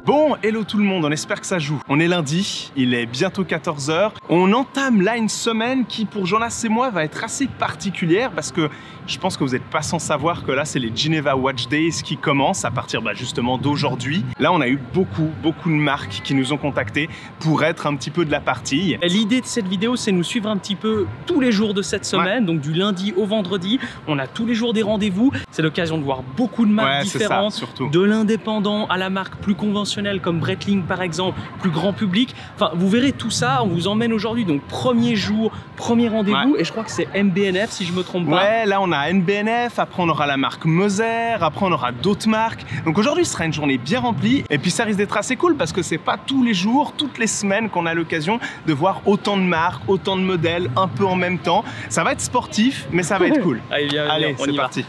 Bon, hello tout le monde, on espère que ça joue. On est lundi, il est bientôt 14 h. On entame là une semaine qui, pour Jonas et moi, va être assez particulière parce que je pense que vous n'êtes pas sans savoir que là, c'est les Geneva Watch Days qui commencent à partir justement d'aujourd'hui. Là, on a eu beaucoup de marques qui nous ont contactés pour être un petit peu de la partie. L'idée de cette vidéo, c'est nous suivre un petit peu tous les jours de cette semaine, donc du lundi au vendredi. On a tous les jours des rendez-vous. C'est l'occasion de voir beaucoup de marques différentes, de l'indépendant à la marque plus conventionnelle comme Breitling par exemple, plus grand public. Enfin, vous verrez tout ça. On vous emmène aujourd'hui, donc premier jour, premier rendez-vous, et je crois que c'est MBNF si je me trompe pas. Ouais, là on a MBNF, après on aura la marque Moser, après on aura d'autres marques. Donc aujourd'hui ce sera une journée bien remplie, et puis ça risque d'être assez cool parce que c'est pas tous les jours, toutes les semaines qu'on a l'occasion de voir autant de marques, autant de modèles, un peu en même temps. Ça va être sportif, mais ça va être cool. Allez, c'est parti.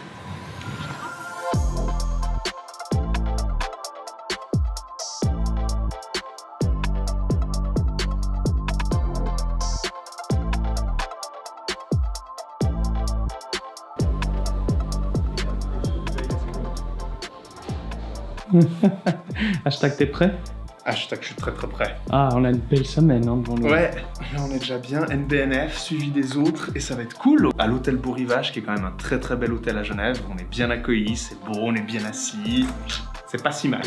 Hashtag t'es prêt? Hashtag je suis très prêt. Ah, on a une belle semaine devant nous. Ouais, là on est déjà bien. NBNF suivi des autres et ça va être cool. À l'hôtel Beau Rivage, qui est quand même un très bel hôtel à Genève, on est bien accueillis, c'est beau, on est bien assis. C'est pas si mal.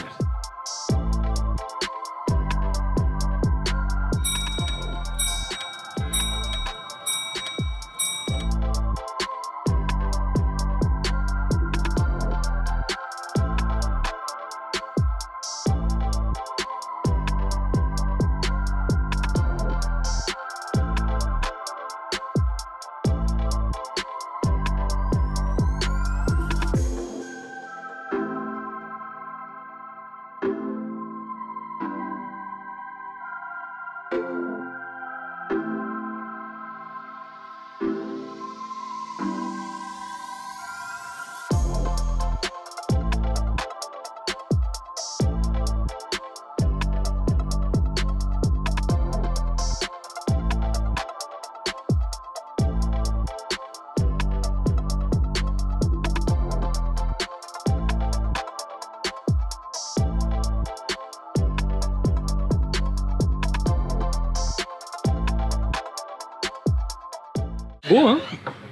Beau, hein?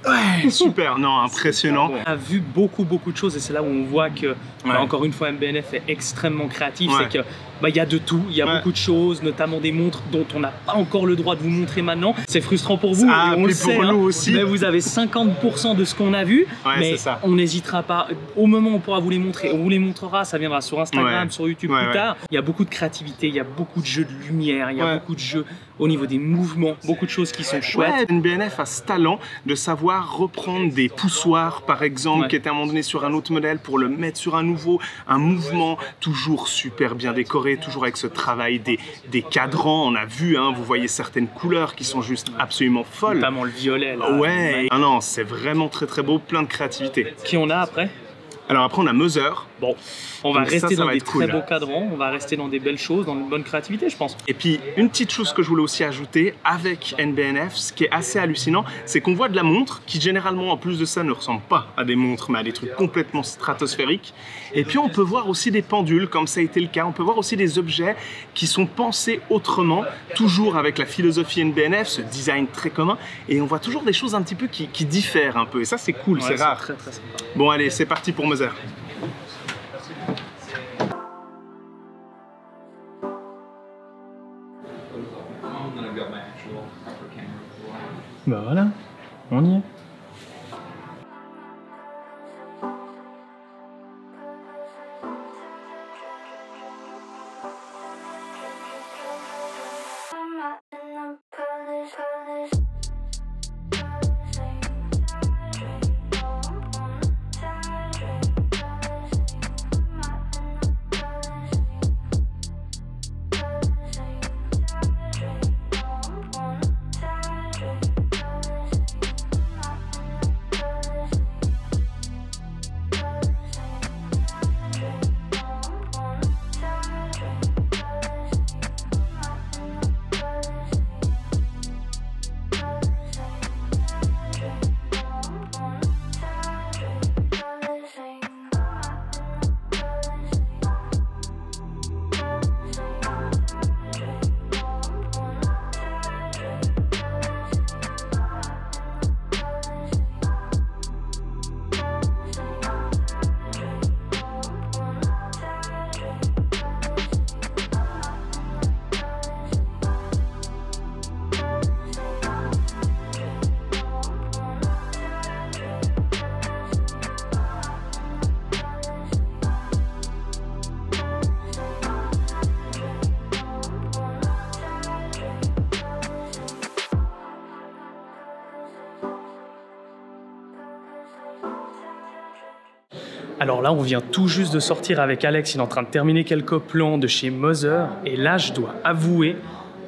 Ouais, super, non, impressionnant. On a vu beaucoup de choses et c'est là où on voit que, encore une fois, MBNF est extrêmement créatif. C'est que il y a de tout, il y a beaucoup de choses, notamment des montres dont on n'a pas encore le droit de vous montrer maintenant. C'est frustrant pour vous, et on le sait, pour nous aussi. Mais vous avez 50% de ce qu'on a vu, mais on n'hésitera pas. Au moment où on pourra vous les montrer, on vous les montrera, ça viendra sur Instagram, sur YouTube plus tard. Il y a beaucoup de créativité, il y a beaucoup de jeux de lumière, il y a beaucoup de jeux au niveau des mouvements, beaucoup de choses qui sont chouettes. NBNF a ce talent de savoir reprendre des poussoirs, par exemple, qui étaient à un moment donné sur un autre modèle, pour le mettre sur un nouveau, un mouvement toujours super bien décoré, toujours avec ce travail des cadrans. On a vu, vous voyez certaines couleurs qui sont juste absolument folles. Notamment le violet. Là, ah non, c'est vraiment très beau, plein de créativité. Qui on a après? Alors après on a Moser. Bon, on va rester dans des très beaux cadrans, on va rester dans des belles choses, dans une bonne créativité je pense. Et puis une petite chose que je voulais aussi ajouter avec NBNF, ce qui est assez hallucinant, c'est qu'on voit de la montre qui généralement en plus de ça ne ressemble pas à des montres mais à des trucs complètement stratosphériques. Et puis on peut voir aussi des pendules comme ça a été le cas, on peut voir aussi des objets qui sont pensés autrement, toujours avec la philosophie NBNF, ce design très commun, et on voit toujours des choses un petit peu qui diffèrent un peu et ça c'est cool, c'est rare. Très sympa. Bon allez, c'est parti pour Moser. Bah voilà, on y est. Alors là, on vient tout juste de sortir avec Alex, il est en train de terminer quelques plans de chez Mother, et là, je dois avouer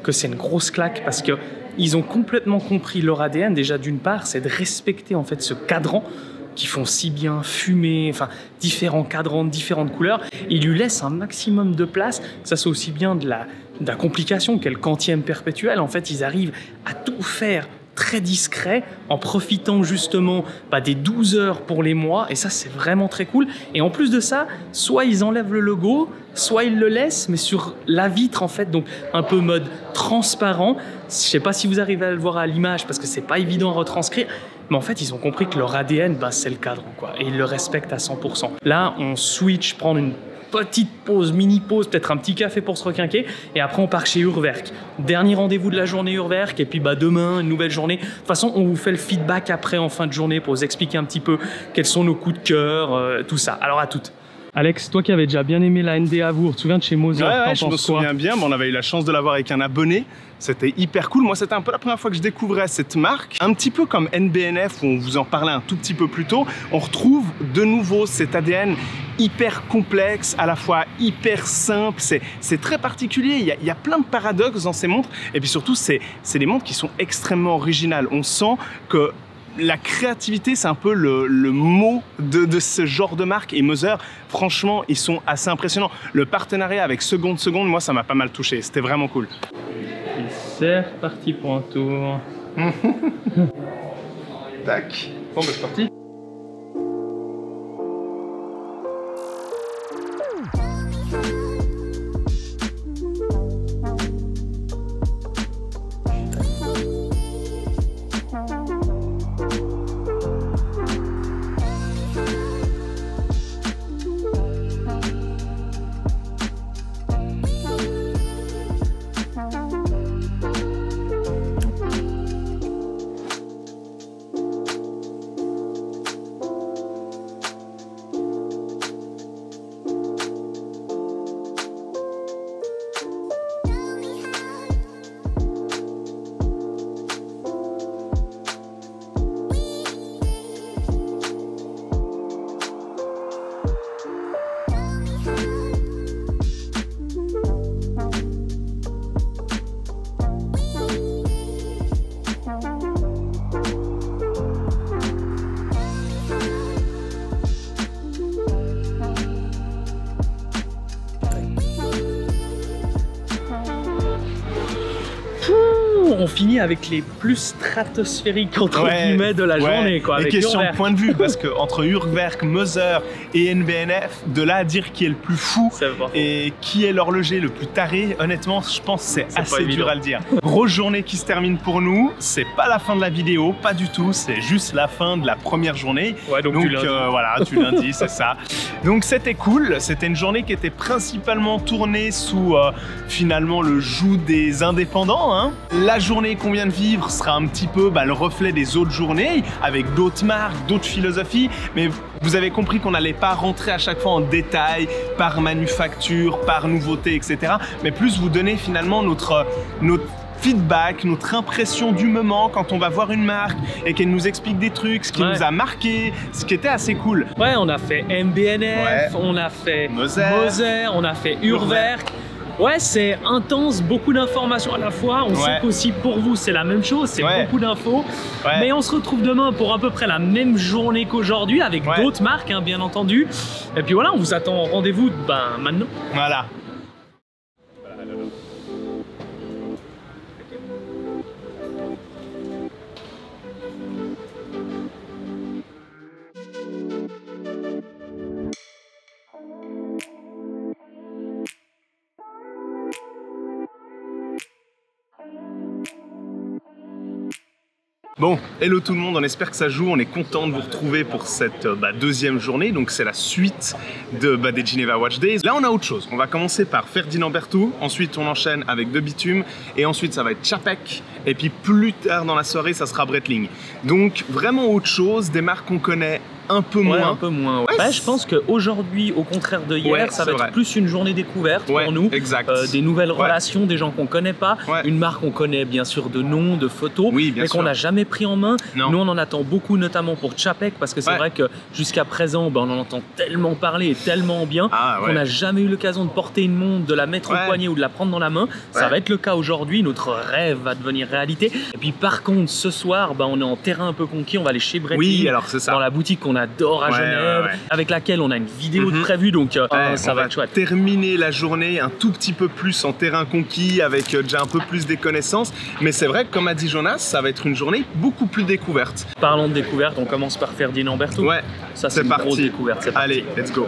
que c'est une grosse claque parce que ils ont complètement compris leur ADN. Déjà, d'une part, c'est de respecter en fait ce cadran qui font si bien fumer, enfin différents cadrans de différentes couleurs. Ils lui laissent un maximum de place, que ça soit aussi bien de la complication qu'est le quantième perpétuel. En fait, ils arrivent à tout faire très discret en profitant justement des 12 heures pour les mois, et ça c'est vraiment très cool. Et en plus de ça, soit ils enlèvent le logo, soit ils le laissent mais sur la vitre en fait, donc un peu mode transparent. Je sais pas si vous arrivez à le voir à l'image parce que c'est pas évident à retranscrire, mais en fait ils ont compris que leur ADN c'est le cadran quoi, et ils le respectent à 100%. Là on switch, prendre une petite pause, mini pause, peut-être un petit café pour se requinquer, et après on part chez Urwerk. Dernier rendez-vous de la journée Urwerk, et puis demain une nouvelle journée. De toute façon on vous fait le feedback après en fin de journée pour vous expliquer un petit peu quels sont nos coups de cœur, tout ça. Alors à toutes. Alex, toi qui avais déjà bien aimé la NDA Vour, tu te souviens de chez Mother? Ouais, je me souviens bien, on avait eu la chance de l'avoir avec un abonné. C'était hyper cool. Moi, c'était un peu la première fois que je découvrais cette marque. Un petit peu comme NBNF, où on vous en parlait un tout petit peu plus tôt, on retrouve de nouveau cet ADN hyper complexe, à la fois hyper simple. C'est très particulier. Il y a plein de paradoxes dans ces montres. Et puis surtout, c'est des montres qui sont extrêmement originales. On sent que la créativité, c'est un peu le mot de ce genre de marque. Et Mother, franchement, ils sont assez impressionnants. Le partenariat avec Seconde, moi, ça m'a pas mal touché. C'était vraiment cool. Et c'est reparti pour un tour. Tac. Bon, c'est parti. On finit avec les plus stratosphériques entre guillemets de la journée quoi. Et question de point de vue, parce que entre Urwerk, Mother et NBNF, de là à dire qui est le plus fou et qui est l'horloger le plus taré, honnêtement je pense que c'est assez dur à le dire. Grosse journée qui se termine pour nous, c'est pas la fin de la vidéo, pas du tout, c'est juste la fin de la première journée. Ouais, donc voilà, du lundi, c'est ça. Donc c'était cool, c'était une journée qui était principalement tournée sous finalement le joug des indépendants, hein. La journée qu'on vient de vivre sera un petit peu le reflet des autres journées, avec d'autres marques, d'autres philosophies, mais vous avez compris qu'on n'allait pas rentrer à chaque fois en détail, par manufacture, par nouveauté, etc. Mais plus vous donner finalement notre feedback, notre impression du moment quand on va voir une marque et qu'elle nous explique des trucs, ce qui nous a marqué, ce qui était assez cool. Ouais, on a fait MBNF, on a fait Mother, on a fait Urwerk. Ouais, c'est intense, beaucoup d'informations à la fois. On sait qu'aussi pour vous, c'est la même chose, c'est beaucoup d'infos. Mais on se retrouve demain pour à peu près la même journée qu'aujourd'hui avec d'autres marques, hein, bien entendu. Et puis voilà, on vous attend rendez-vous maintenant. Voilà. Bon, hello tout le monde, on espère que ça joue, on est content de vous retrouver pour cette deuxième journée, donc c'est la suite des Geneva Watch Days. Là on a autre chose, on va commencer par Ferdinand Berthoud, ensuite on enchaîne avec De Bitume, et ensuite ça va être Czapek, et puis plus tard dans la soirée ça sera Breitling. Donc vraiment autre chose, des marques qu'on connaît un peu moins. Ouais, un peu moins. Ouais. Ouais, je pense qu'aujourd'hui, au contraire de hier, ça va être plus une journée découverte pour nous. Exact. Des nouvelles relations, des gens qu'on connaît pas, une marque qu'on connaît bien sûr de nom, de photos, mais qu'on n'a jamais pris en main. Non. Nous, on en attend beaucoup, notamment pour Czapek, parce que c'est vrai que jusqu'à présent, on en entend tellement parler et tellement bien qu'on n'a jamais eu l'occasion de porter une montre, de la mettre au poignet ou de la prendre dans la main. Ça va être le cas aujourd'hui. Notre rêve va devenir réalité. Et puis par contre, ce soir, on est en terrain un peu conquis. On va aller chez Breitling, dans la boutique qu'on adore à Genève, avec laquelle on a une vidéo de prévue, donc ça va être chouette. Terminer la journée un tout petit peu plus en terrain conquis, avec déjà un peu plus des connaissances, mais c'est vrai que comme a dit Jonas, ça va être une journée beaucoup plus découverte. Parlant de découverte, on commence par Ferdinand Berthoud. Ouais, ça c'est une grosse découverte. Allez, let's go.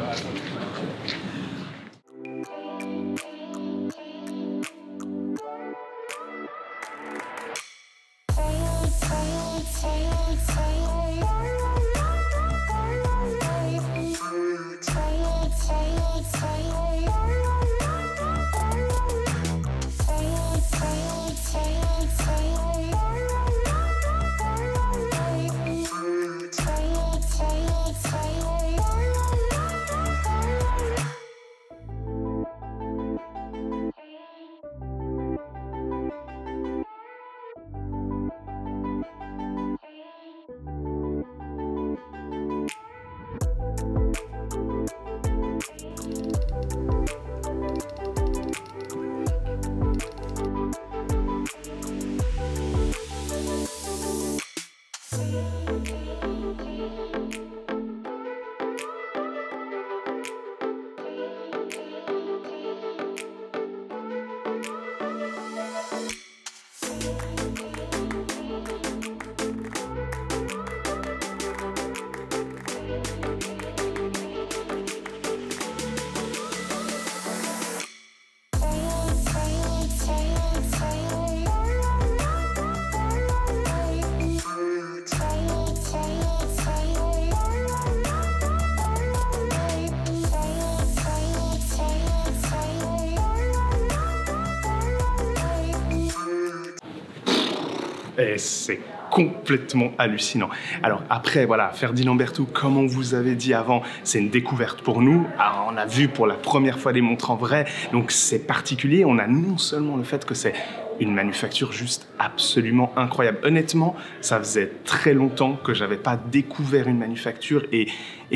Et c'est complètement hallucinant. Alors après, voilà, Ferdinand Berthoud, comme on vous avait dit avant, c'est une découverte pour nous. Alors, on a vu pour la première fois des montres en vrai, donc c'est particulier. On a non seulement le fait que c'est une manufacture juste absolument incroyable. Honnêtement, ça faisait très longtemps que j'avais pas découvert une manufacture et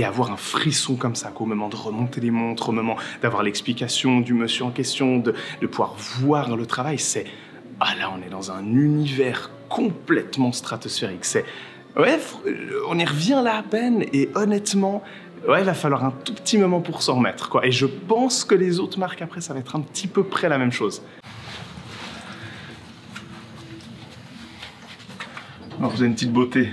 avoir un frisson comme ça, qu'au moment de remonter les montres, au moment d'avoir l'explication du monsieur en question, de pouvoir voir le travail, c'est... Ah là, on est dans un univers complètement stratosphérique. C'est... Ouais, on y revient là à peine et honnêtement, ouais, il va falloir un tout petit moment pour s'en remettre, quoi. Et je pense que les autres marques après, ça va être un petit peu près la même chose. Alors, vous avez une petite beauté.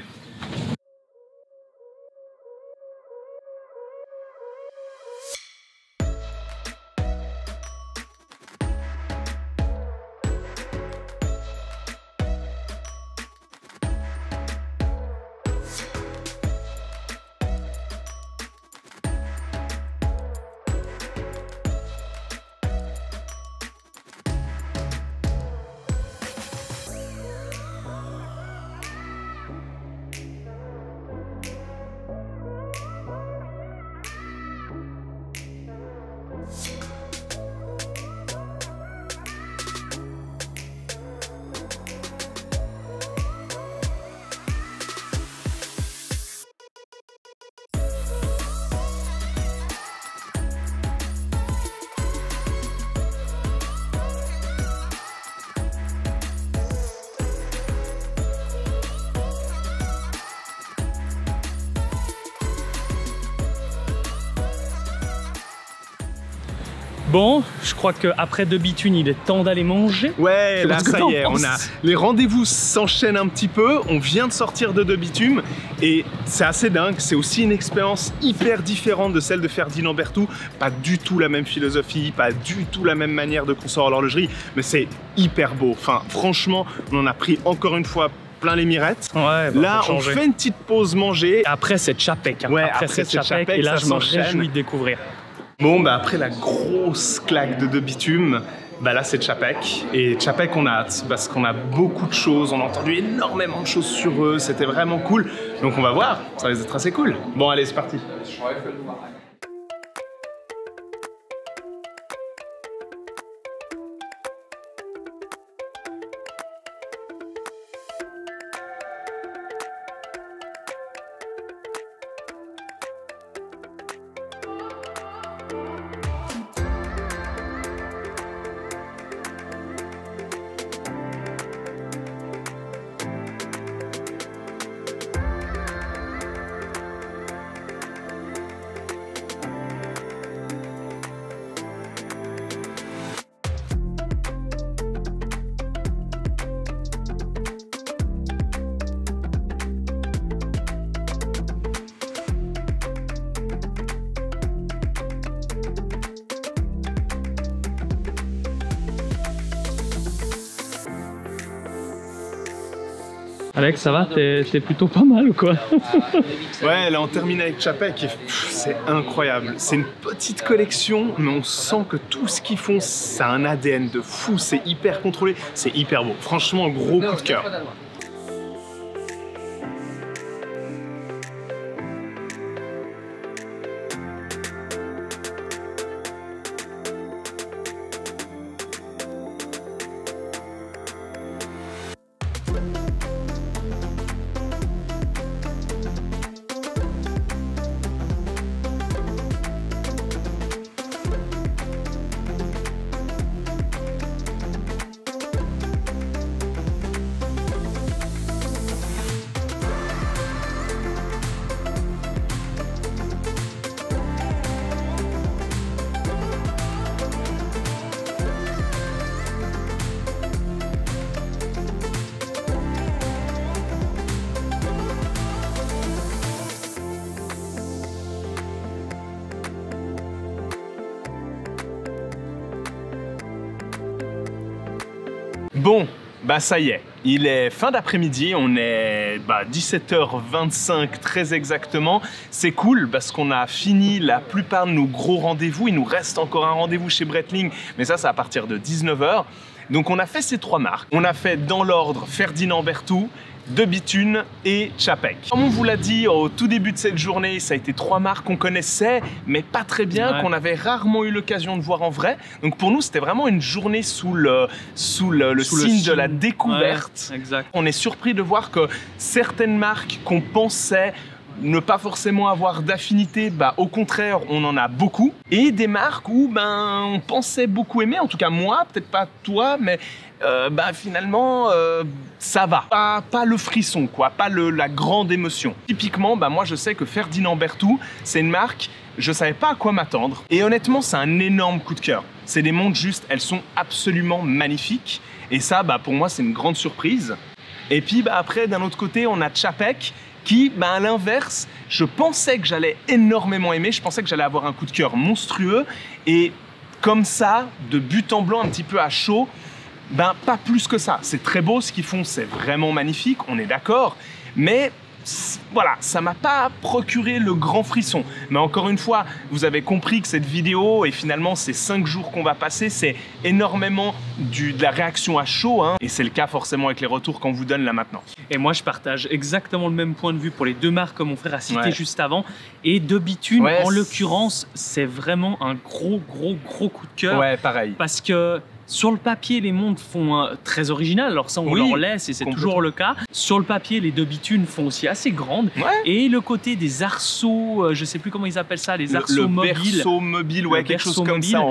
Bon, je crois qu'après 2 bitunes, il est temps d'aller manger. Ouais, là ça y est, les rendez-vous s'enchaînent un petit peu, on vient de sortir de 2 bitumes et c'est assez dingue, c'est aussi une expérience hyper différente de celle de Ferdinand Berthoud, pas du tout la même philosophie, pas du tout la même manière de concevoir l'horlogerie, mais c'est hyper beau. Enfin, franchement, on en a pris encore une fois plein les mirettes. Ouais, là, on fait une petite pause manger. Après, c'est Czapek. Hein. Ouais, après c'est Czapek et là, je me réjouis de découvrir. Bon, bah après la grosse claque de 2 bitumes, Bah là c'est Čapek, et Čapek on a hâte parce qu'on a beaucoup de choses, on a entendu énormément de choses sur eux, c'était vraiment cool. Donc on va voir, ça risque d'être assez cool. Bon allez c'est parti. Alex, ça va? T'es plutôt pas mal ou quoi? Ouais, là on termine avec Čapek et c'est incroyable. C'est une petite collection, mais on sent que tout ce qu'ils font, ça a un ADN de fou, c'est hyper contrôlé, c'est hyper beau. Franchement, gros coup de cœur. Bon, bah ça y est, il est fin d'après-midi, on est 17h25 très exactement. C'est cool parce qu'on a fini la plupart de nos gros rendez-vous, il nous reste encore un rendez-vous chez Breitling, mais ça c'est à partir de 19h. Donc on a fait ces 3 marques, on a fait dans l'ordre Ferdinand Berthoud, De Bethune et Čapek. Comme on vous l'a dit au tout début de cette journée, ça a été 3 marques qu'on connaissait, mais pas très bien, qu'on avait rarement eu l'occasion de voir en vrai. Donc pour nous, c'était vraiment une journée sous le signe de la découverte. Ouais, exact. On est surpris de voir que certaines marques qu'on pensait ne pas forcément avoir d'affinité, au contraire, on en a beaucoup. Et des marques où on pensait beaucoup aimer, en tout cas moi, peut-être pas toi, mais finalement, ça va. Pas le frisson, quoi, pas la grande émotion. Typiquement, moi je sais que Ferdinand Berthoud, c'est une marque, je savais pas à quoi m'attendre. Et honnêtement, c'est un énorme coup de cœur. C'est des montres juste, elles sont absolument magnifiques. Et ça, pour moi, c'est une grande surprise. Et puis après, d'un autre côté, on a Čapek, qui, à l'inverse, je pensais que j'allais énormément aimer, je pensais que j'allais avoir un coup de cœur monstrueux, et comme ça, de but en blanc, un petit peu à chaud, pas plus que ça. C'est très beau ce qu'ils font, c'est vraiment magnifique, on est d'accord, mais voilà, ça m'a pas procuré le grand frisson. Mais encore une fois, vous avez compris que cette vidéo, et finalement ces 5 jours qu'on va passer, c'est énormément de la réaction à chaud, et c'est le cas forcément avec les retours qu'on vous donne là maintenant. Et moi je partage exactement le même point de vue pour les 2 marques que mon frère a cité juste avant. Et De Bethune, en l'occurrence, c'est vraiment un gros coup de cœur. Ouais, pareil. Parce que sur le papier, les montres font très original. Alors ça, on leur laisse et c'est toujours le cas. Sur le papier, les De Bethune font aussi assez grandes. Et le côté des arceaux, je sais plus comment ils appellent ça, les arceaux mobiles. Le berceau mobile, quelque chose comme ça.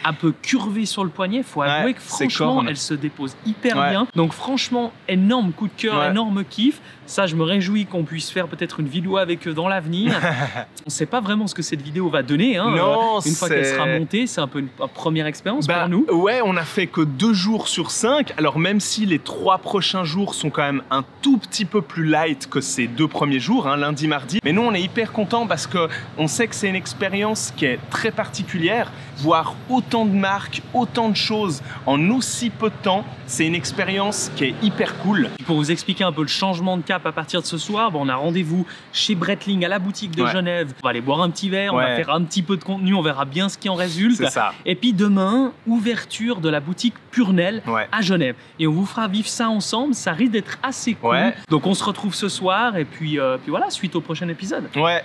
Un peu curvé sur le poignet. Faut avouer que franchement, elle se dépose hyper bien. Donc franchement, énorme coup de cœur, énorme kiff. Ça, je me réjouis qu'on puisse faire peut-être une vidéo avec eux dans l'avenir. On ne sait pas vraiment ce que cette vidéo va donner. Non, une fois qu'elle sera montée, c'est un peu une première expérience pour nous. Ouais, on a fait que 2 jours sur 5. Alors même si les 3 prochains jours sont quand même un tout petit peu plus light que ces 2 premiers jours, lundi, mardi. Mais nous, on est hyper contents parce que on sait que c'est une expérience qui est très particulière. voir autant de marques, autant de choses en aussi peu de temps, c'est une expérience qui est hyper cool. Pour vous expliquer un peu le changement de cap à partir de ce soir, on a rendez-vous chez Breitling à la boutique de Genève. On va aller boire un petit verre, on va faire un petit peu de contenu, on verra bien ce qui en résulte. C'est ça. Et puis demain, ouverture de la boutique Purnell à Genève. Et on vous fera vivre ça ensemble, ça risque d'être assez cool. Donc on se retrouve ce soir et puis voilà, suite au prochain épisode. Ouais.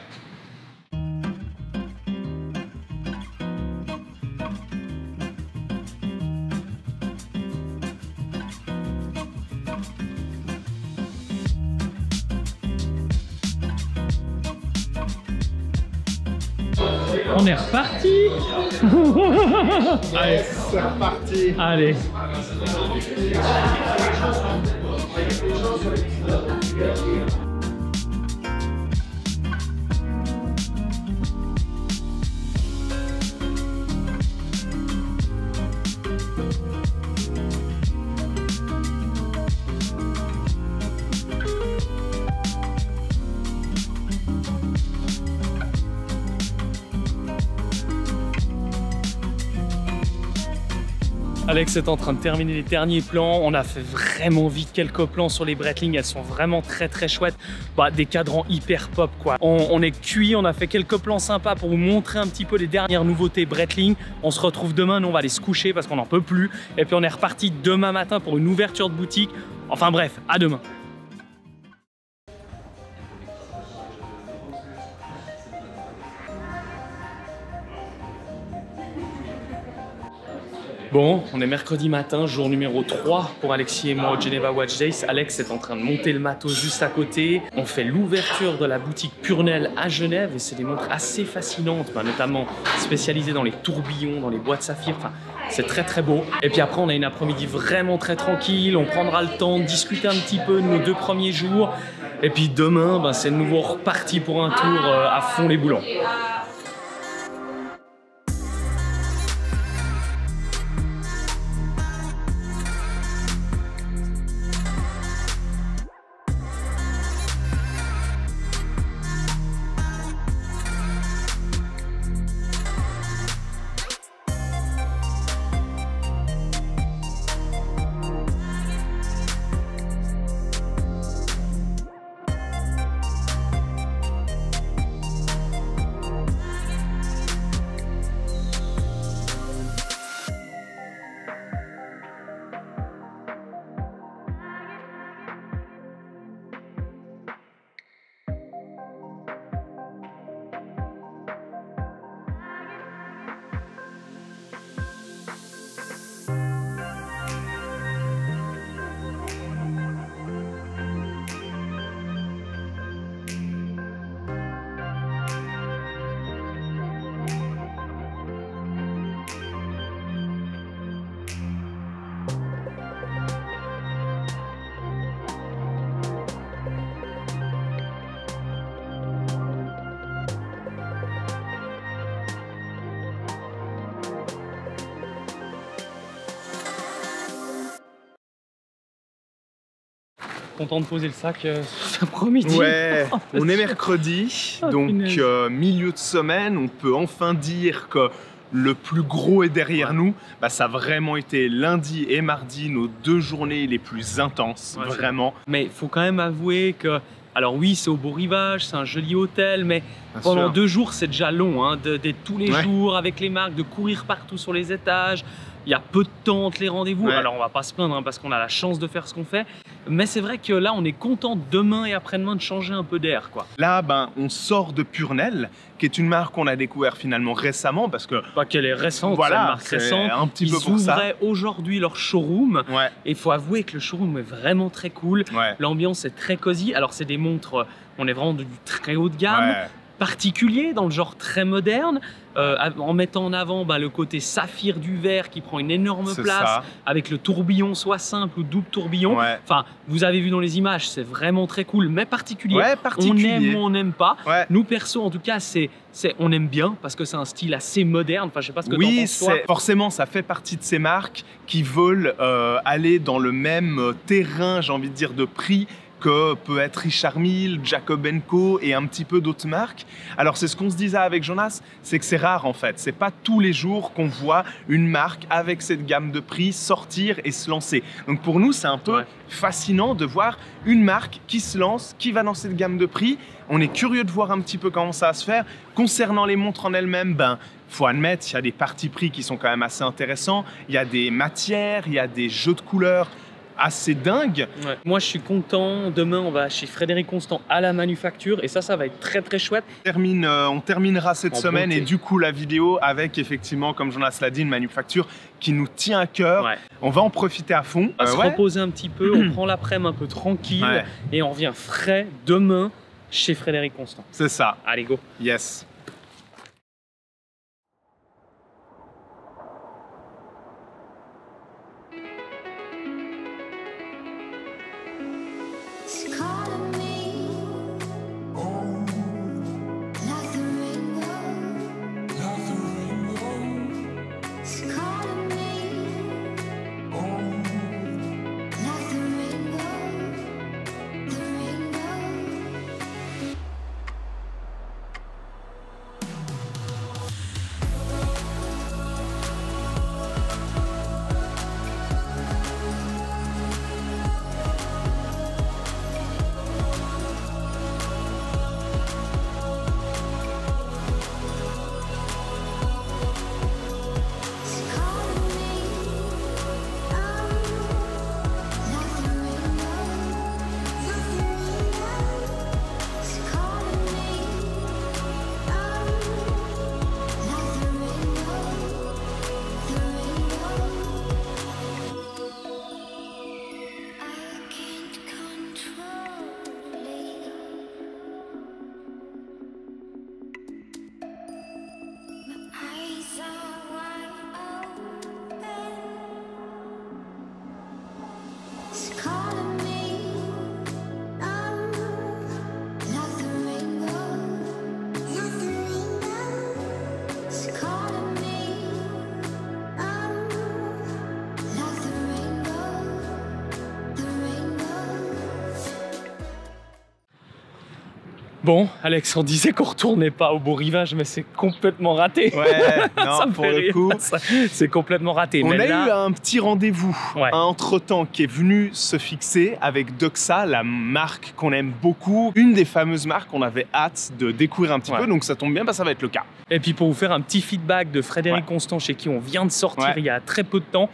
On est reparti. Allez, c'est reparti. Allez. Alex est en train de terminer les derniers plans. On a fait vraiment vite quelques plans sur les Breitling. Elles sont vraiment très chouettes. Des cadrans hyper pop quoi. On est cuit, on a fait quelques plans sympas pour vous montrer un petit peu les dernières nouveautés Breitling. On se retrouve demain, nous on va aller se coucher parce qu'on n'en peut plus. Et puis on est reparti demain matin pour une ouverture de boutique. Enfin bref, à demain. Bon, on est mercredi matin, jour numéro 3 pour Alexis et moi au Geneva Watch Days. Alex est en train de monter le matos juste à côté. On fait l'ouverture de la boutique Purnell à Genève et c'est des montres assez fascinantes, notamment spécialisées dans les tourbillons, dans les boîtes saphir. Enfin, c'est très beau. Et puis après, on a une après-midi vraiment très tranquille. On prendra le temps de discuter un petit peu de nos 2 premiers jours. Et puis demain, c'est de nouveau reparti pour un tour à fond les boulons. Content de poser le sac cet après-midi. Ouais, on est mercredi, donc milieu de semaine, on peut enfin dire que le plus gros est derrière nous. Ça a vraiment été lundi et mardi, nos 2 journées les plus intenses, vraiment. Mais il faut quand même avouer que, alors oui, c'est au beau rivage, c'est un joli hôtel, mais pendant 2 jours, c'est déjà long, d'être tous les jours avec les marques, de courir partout sur les étages. Il y a peu de temps entre les rendez-vous. Alors on va pas se plaindre parce qu'on a la chance de faire ce qu'on fait. Mais c'est vrai que là, on est content demain et après-demain de changer un peu d'air, quoi. Là, on sort de Purnell, qui est une marque qu'on a découvert finalement récemment parce que... Pas qu'elle est récente, c'est une marque récente. Un petit peu pour ça. Ils ouvraient aujourd'hui leur showroom. Et il faut avouer que le showroom est vraiment très cool. L'ambiance est très cosy. Alors c'est des montres, on est vraiment du très haut de gamme. Particulier, dans le genre très moderne, en mettant en avant le côté saphir du verre qui prend une énorme place, avec le tourbillon soit simple ou double tourbillon. Enfin, vous avez vu dans les images, c'est vraiment très cool, mais particulier. On aime ou on n'aime pas. Nous, perso, en tout cas, on aime bien parce que c'est un style assez moderne. Enfin, je sais pas ce que t'en penses, toi. Forcément, ça fait partie de ces marques qui veulent aller dans le même terrain, j'ai envie de dire, de prix que peut être Richard Mille, Jacob & Co et un petit peu d'autres marques. Alors c'est ce qu'on se disait avec Jonas, c'est que c'est rare en fait. C'est pas tous les jours qu'on voit une marque avec cette gamme de prix sortir et se lancer. Donc pour nous, c'est un peu fascinant de voir une marque qui se lance, qui va dans cette gamme de prix. On est curieux de voir un petit peu comment ça va se faire. Concernant les montres en elles-mêmes, faut admettre, il y a des partis pris qui sont quand même assez intéressants. Il y a des matières, il y a des jeux de couleurs assez dingues. Ouais. Moi, je suis content. Demain, on va chez Frédéric Constant à la manufacture et ça va être très très chouette. On terminera cette semaine et du coup la vidéo avec effectivement, comme Jonas l'a dit, une manufacture qui nous tient à cœur. Ouais. On va en profiter à fond. On va se reposer un petit peu, on prend l'après-midi un peu tranquille et on revient frais demain chez Frédéric Constant. C'est ça. Allez, go. Yes. Bon, Alex, on disait qu'on retournait pas au beau rivage, mais c'est complètement raté. Ouais, non, pour le coup, c'est complètement raté. On a eu un petit rendez-vous entre-temps qui est venu se fixer avec Doxa, la marque qu'on aime beaucoup, une des fameuses marques qu'on avait hâte de découvrir un petit peu, donc ça tombe bien, ça va être le cas. Et puis pour vous faire un petit feedback de Frédéric Constant, chez qui on vient de sortir il y a très peu de temps,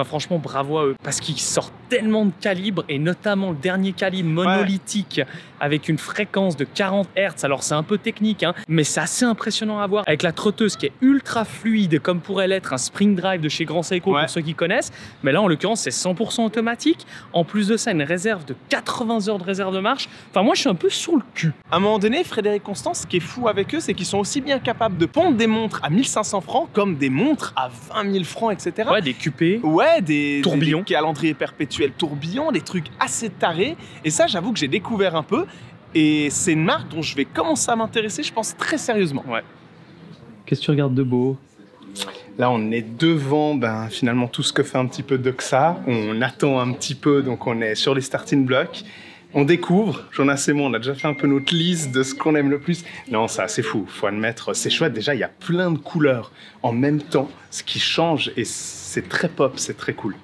franchement bravo à eux, parce qu'ils sortent tellement de calibres, et notamment le dernier calibre monolithique avec une fréquence de 40 Hz. Alors c'est un peu technique, mais c'est assez impressionnant à voir, avec la trotteuse qui est ultra fluide, comme pourrait l'être un Spring Drive de chez Grand Seiko pour ceux qui connaissent, mais là en l'occurrence c'est 100% automatique. En plus de ça, une réserve de 80 heures de réserve de marche. Enfin moi je suis un peu sur le cul. À un moment donné, Frédéric Constant, ce qui est fou avec eux, c'est qu'ils sont aussi bien capables de pondre des montres à 1500 francs comme des montres à 20 000 francs, etc. Ouais, des QP, des tourbillons, des calendriers perpétuels tourbillons, des trucs assez tarés. Et ça, j'avoue que j'ai découvert un peu. Et c'est une marque dont je vais commencer à m'intéresser, je pense, très sérieusement. Qu'est-ce que tu regardes de beau ? Là, on est devant finalement tout ce que fait un petit peu Doxa. On attend un petit peu, donc on est sur les starting blocks. On découvre, Jonas et moi, on a déjà fait un peu notre liste de ce qu'on aime le plus. Non, ça, c'est fou, faut admettre, c'est chouette. Déjà, il y a plein de couleurs en même temps, ce qui change et c'est très pop, c'est très cool.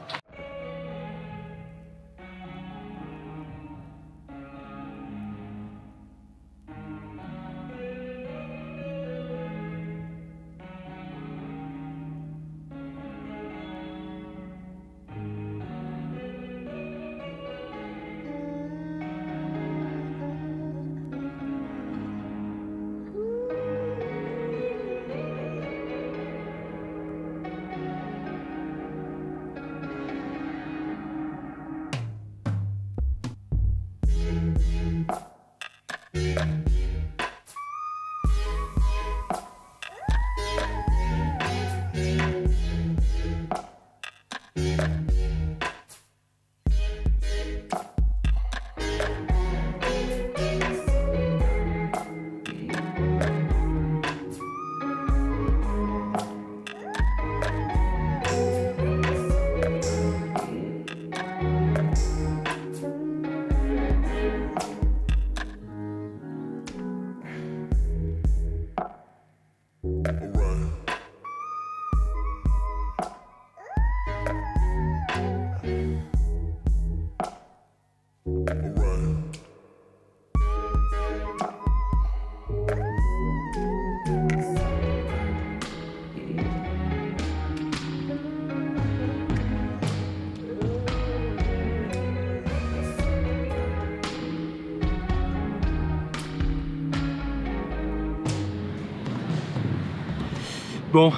Bon,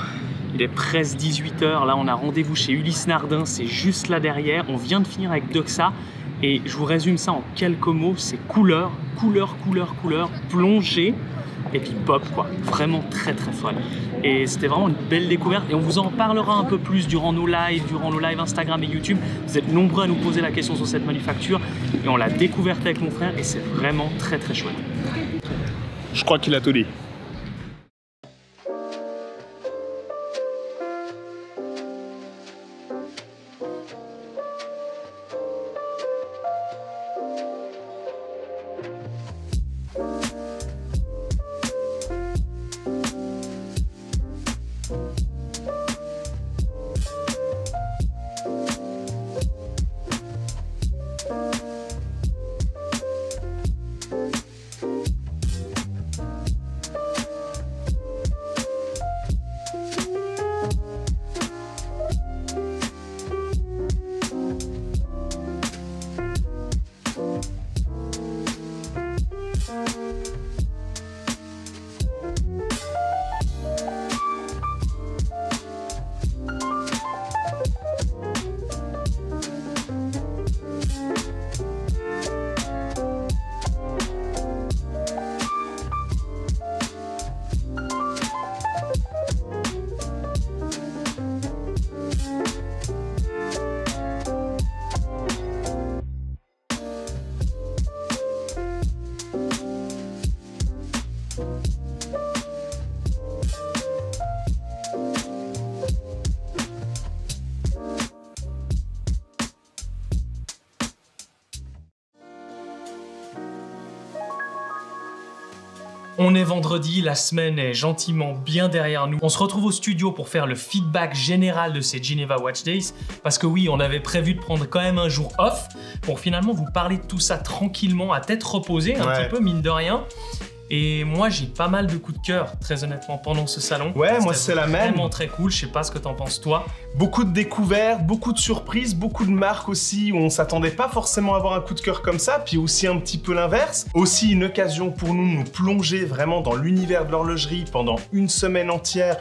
il est presque 18 h, là on a rendez-vous chez Ulysse Nardin, c'est juste là derrière, on vient de finir avec Doxa et je vous résume ça en quelques mots, c'est couleur, plongée et puis pop quoi, vraiment très folle. Et c'était vraiment une belle découverte et on vous en parlera un peu plus durant nos lives Instagram et YouTube. Vous êtes nombreux à nous poser la question sur cette manufacture et on l'a découverte avec mon frère et c'est vraiment très chouette. Je crois qu'il a tout dit. On est vendredi, la semaine est gentiment bien derrière nous. On se retrouve au studio pour faire le feedback général de ces Geneva Watch Days. Parce que oui, on avait prévu de prendre quand même un jour off pour finalement vous parler de tout ça tranquillement, à tête reposée, un petit peu mine de rien. Et moi, j'ai pas mal de coups de cœur, très honnêtement, pendant ce salon. Ouais, moi c'est la même. Vraiment très cool, je sais pas ce que t'en penses toi. Beaucoup de découvertes, beaucoup de surprises, beaucoup de marques aussi où on s'attendait pas forcément à avoir un coup de cœur comme ça, puis aussi un petit peu l'inverse. Aussi une occasion pour nous de nous plonger vraiment dans l'univers de l'horlogerie pendant une semaine entière.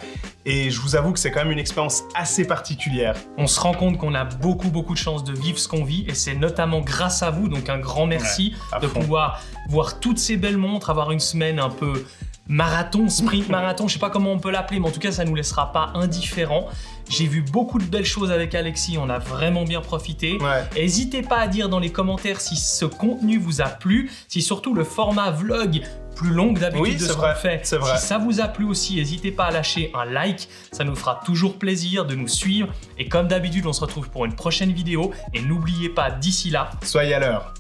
Et je vous avoue que c'est quand même une expérience assez particulière. On se rend compte qu'on a beaucoup de chance de vivre ce qu'on vit et c'est notamment grâce à vous, donc un grand merci de pouvoir voir toutes ces belles montres, avoir une semaine un peu marathon, sprint marathon, je sais pas comment on peut l'appeler, mais en tout cas ça nous laissera pas indifférents. J'ai vu beaucoup de belles choses avec Alexis, on a vraiment bien profité. N'hésitez pas à dire dans les commentaires si ce contenu vous a plu, si surtout le format vlog plus long que d'habitude de ce qu'on fait. Si ça vous a plu aussi, n'hésitez pas à lâcher un like, ça nous fera toujours plaisir de nous suivre. Et comme d'habitude, on se retrouve pour une prochaine vidéo. Et n'oubliez pas, d'ici là, soyez à l'heure.